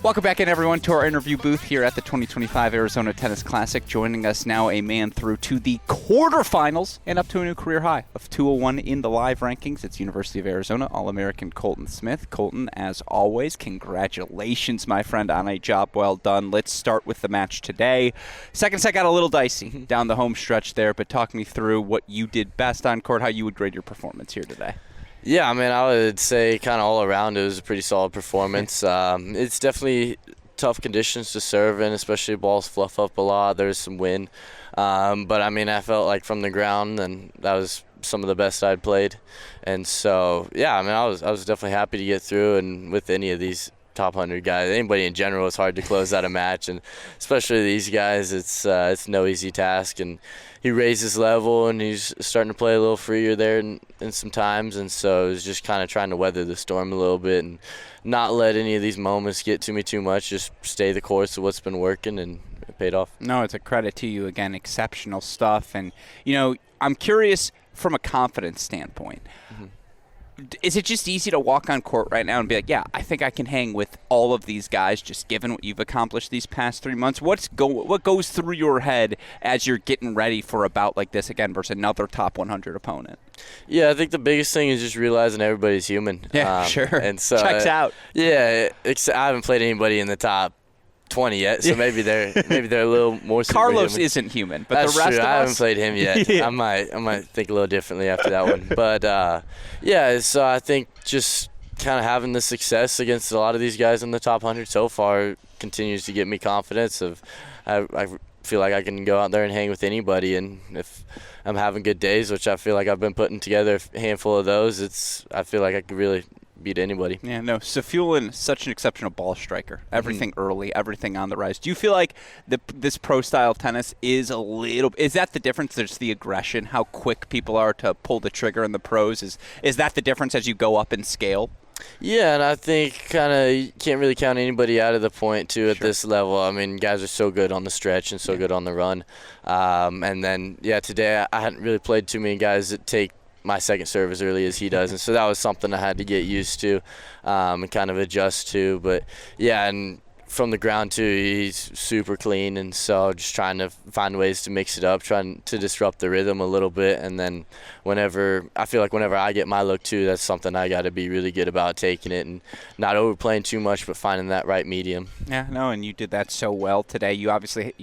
Welcome back in, everyone, to our interview booth here at the 2025 Arizona Tennis Classic. Joining us now, a man through to the quarterfinals and up to a new career high of 201 in the live rankings. It's University of Arizona All-American Colton Smith. Colton, as always, congratulations, my friend, on a job well done. Let's start with the match today. Second set got a little dicey down the home stretch there, but talk me through what you did best on court, how you would grade your performance here today. Yeah, I mean, I would say kind of all around it was a pretty solid performance. It's definitely tough conditions to serve in, especially balls fluff up a lot. There's some wind. But, I mean, I felt like from the ground, and that was some of the best I'd played. And so, yeah, I mean, I was definitely happy to get through. And with any of these top 100 guys, anybody in general, it's hard to close out a match. And especially these guys, it's no easy task. And he raised his level, and he's starting to play a little freer there in some times. And so it was just kind of trying to weather the storm a little bit and not let any of these moments get to me too much, just stay the course of what's been working, and it paid off. No, it's a credit to you. Again, exceptional stuff. And, you know, I'm curious from a confidence standpoint. Is it just easy to walk on court right now and be like, yeah, I think I can hang with all of these guys just given what you've accomplished these past 3 months? What goes through your head as you're getting ready for a bout like this again versus another top 100 opponent? Yeah, I think the biggest thing is just realizing everybody's human. Yeah, sure. And so checks out. Yeah, I haven't played anybody in the top 20 yet, so maybe they're a little more Carlos superhuman. isn't human, but That's the rest true. of us, I haven't played him yet. Yeah. I might think a little differently after that one. But yeah, so I think just kind of having the success against a lot of these guys in the top 100 so far continues to get me confidence of I feel like I can go out there and hang with anybody, and if I'm having good days, which I feel like I've been putting together a handful of those, I feel like I could really beat anybody. Yeah, no, Safiullin, such an exceptional ball striker. Everything early, everything on the rise. Do you feel like this pro-style tennis is is that the difference? There's the aggression, how quick people are to pull the trigger in the pros. Is that the difference as you go up in scale? Yeah, and I think kind of you can't really count anybody out of the point, too, at this level. I mean, guys are so good on the stretch and so good on the run. And then, yeah, today I hadn't really played too many guys that take my second serve as early as he does, and so that was something I had to get used to and kind of adjust to. But yeah, and from the ground too, he's super clean, and so just trying to find ways to mix it up, trying to disrupt the rhythm a little bit. And then whenever I get my look too, that's something I got to be really good about, taking it and not overplaying too much, but finding that right medium. Yeah, no, and you did that so well today. You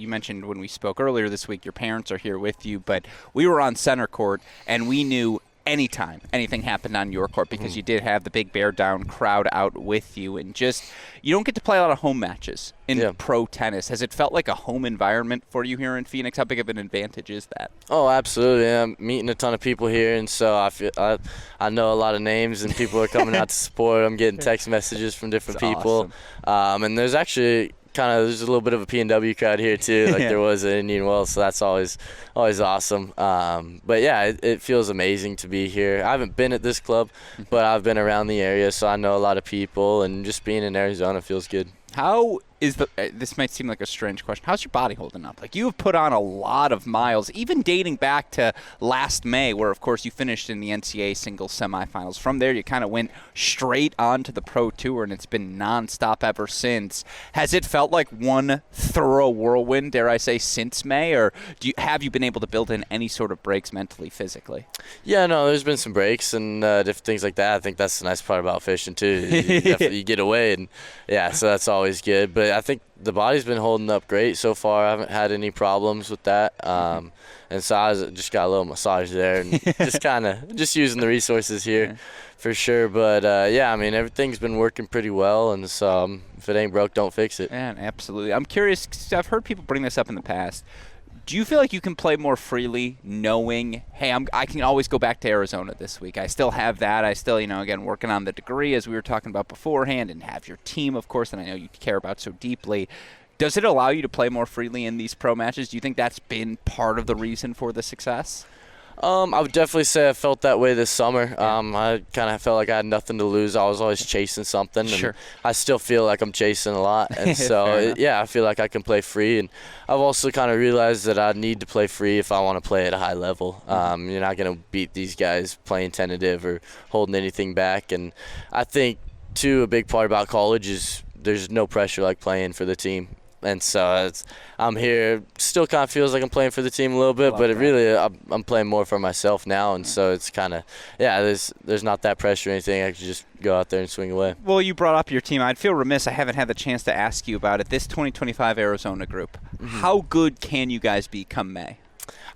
mentioned when we spoke earlier this week, your parents are here with you, but we were on center court, and we knew anytime anything happened on your court, because you did have the big bear down crowd out with you, and just you don't get to play a lot of home matches in pro tennis. Has it felt like a home environment for you here in Phoenix? How big of an advantage is that? Oh, absolutely. I'm meeting a ton of people here, and so I know a lot of names, and people are coming out to support. I'm getting text messages from different people. Awesome. And there's actually there's a little bit of a P&W crowd here too, like there was in Indian Wells, so that's always awesome. But yeah, it feels amazing to be here. I haven't been at this club, but I've been around the area, so I know a lot of people, and just being in Arizona feels good. How is this might seem like a strange question. How's your body holding up? Like, you have put on a lot of miles, even dating back to last May, where, of course, you finished in the NCAA singles semifinals. From there, you kind of went straight on to the Pro Tour, and it's been nonstop ever since. Has it felt like one thorough whirlwind, dare I say, since May, or have you been able to build in any sort of breaks mentally, physically? Yeah, no, there's been some breaks and different things like that. I think that's the nice part about fishing, too. You get away, and yeah, so that's always good. But I think the body's been holding up great so far. I haven't had any problems with that. And so I just got a little massage there, and just using the resources here for sure. But yeah, I mean, everything's been working pretty well, and so if it ain't broke, don't fix it. Yeah, absolutely. I'm curious, 'cause I've heard people bring this up in the past. Do you feel like you can play more freely knowing, hey, I can always go back to Arizona this week? I still have that. I still, again, working on the degree, as we were talking about beforehand, and have your team, of course, that I know you care about so deeply. Does it allow you to play more freely in these pro matches? Do you think that's been part of the reason for the success? I would definitely say I felt that way this summer. I kind of felt like I had nothing to lose. I was always chasing something. And I still feel like I'm chasing a lot. And so, yeah, I feel like I can play free. And I've also kind of realized that I need to play free if I want to play at a high level. You're not going to beat these guys playing tentative or holding anything back. And I think, too, a big part about college is there's no pressure like playing for the team. And so I'm here. Still kind of feels like I'm playing for the team a little bit, but I'm playing more for myself now. And so it's kind of, there's not that pressure or anything. I can just go out there and swing away. Well, you brought up your team. I'd feel remiss. I haven't had the chance to ask you about it. This 2025 Arizona group, how good can you guys be come May?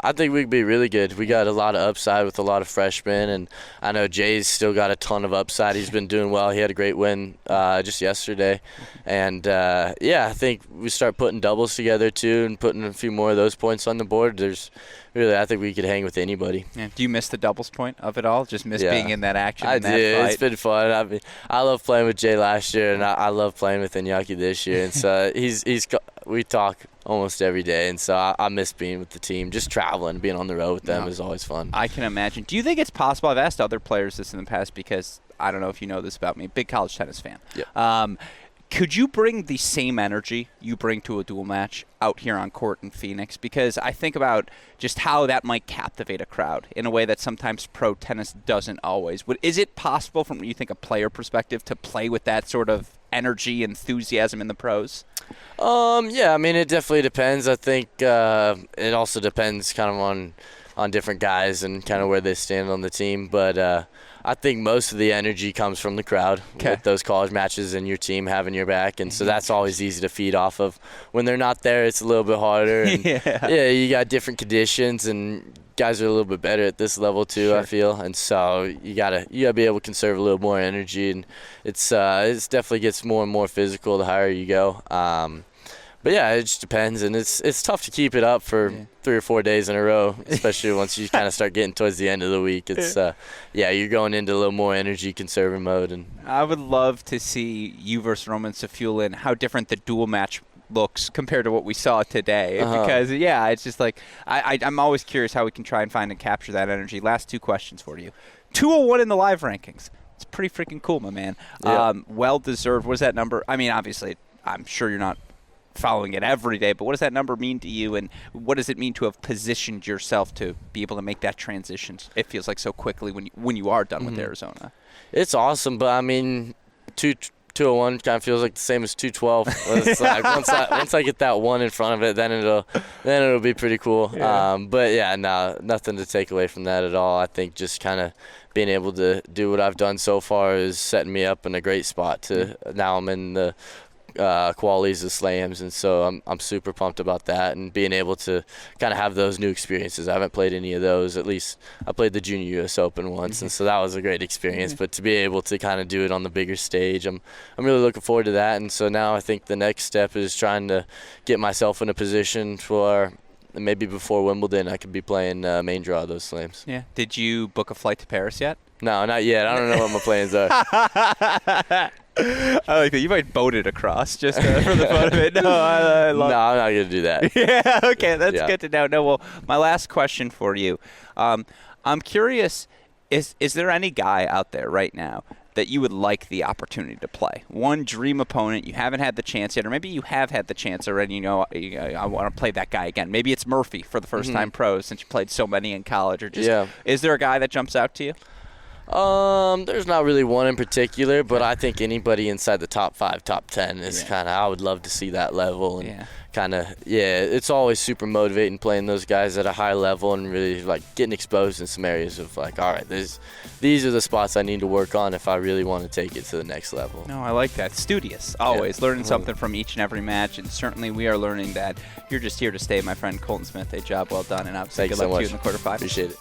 I think we could be really good. We got a lot of upside with a lot of freshmen, and I know Jay's still got a ton of upside. He's been doing well. He had a great win just yesterday. And, I think we start putting doubles together, too, and putting a few more of those points on the board. I think we could hang with anybody. Yeah. Do you miss the doubles point of it all? Just miss being in that action? I do. It's been fun. I love playing with Jay last year, and I love playing with Iñaki this year. And so we talk almost every day, and so I miss being with the team. Just traveling, being on the road with them is always fun. I can imagine. Do you think it's possible? I've asked other players this in the past because I don't know if you know this about me. Big college tennis fan. Yep. Could you bring the same energy you bring to a dual match out here on court in Phoenix? Because I think about just how that might captivate a crowd in a way that sometimes pro tennis doesn't always. Is it possible from, you think, a player perspective to play with that sort of energy, enthusiasm in the pros? It definitely depends. I think it also depends kind of on different guys and kind of where they stand on the team. But I think most of the energy comes from the crowd with those college matches and your team having your back. And so that's always easy to feed off of. When they're not there, it's a little bit harder. And you got different conditions, and guys are a little bit better at this level too, I feel. And so you gotta be able to conserve a little more energy, and it definitely gets more and more physical the higher you go. But it just depends, and it's tough to keep it up for 3 or 4 days in a row, especially once you kind of start getting towards the end of the week. It's you're going into a little more energy conserving mode. And I would love to see you versus Roman Safulin, how different the dual match looks compared to what we saw today. Because it's just like I'm always curious how we can try and find and capture that energy. Last 2 questions for you. 201 in the live rankings. It's pretty freaking cool, my man. Well deserved. What is that number? I mean, obviously, I'm sure you're not following it every day, but what does that number mean to you, and what does it mean to have positioned yourself to be able to make that transition, it feels like, so quickly when you are done with Arizona? It's awesome, but I mean, 201 kind of feels like the same as 212. It's like once I get that 1 in front of it, then it'll be pretty cool. Nothing to take away from that at all. I think just kind of being able to do what I've done so far is setting me up in a great spot to now I'm in the qualities of slams, and so I'm super pumped about that, and being able to kind of have those new experiences. I haven't played any of those. At least I played the Junior US Open once, and so that was a great experience. But to be able to kind of do it on the bigger stage, I'm really looking forward to that. And so now I think the next step is trying to get myself in a position for maybe before Wimbledon I could be playing main draw of those slams. Yeah. Did you book a flight to Paris yet? No, not yet. I don't know what my plans are. I like that. You might boat it across just for the fun of it. No, I love I'm not going to do that. Yeah, okay. That's good to know. No, well, my last question for you. I'm curious, is there any guy out there right now that you would like the opportunity to play? One dream opponent you haven't had the chance yet, or maybe you have had the chance already, I want to play that guy again. Maybe it's Murphy for the first time pro since you played so many in college. Or just, is there a guy that jumps out to you? There's not really one in particular, but I think anybody inside the top 5, top 10 is kind of, I would love to see that level. And kind of, it's always super motivating playing those guys at a high level and really like getting exposed in some areas of like, all right, these are the spots I need to work on if I really want to take it to the next level. No, I like that. Studious, always learning something from each and every match, and certainly we are learning that you're just here to stay, my friend Colton Smith. A job well done, and obviously good luck to you in the quarterfinals. Appreciate it.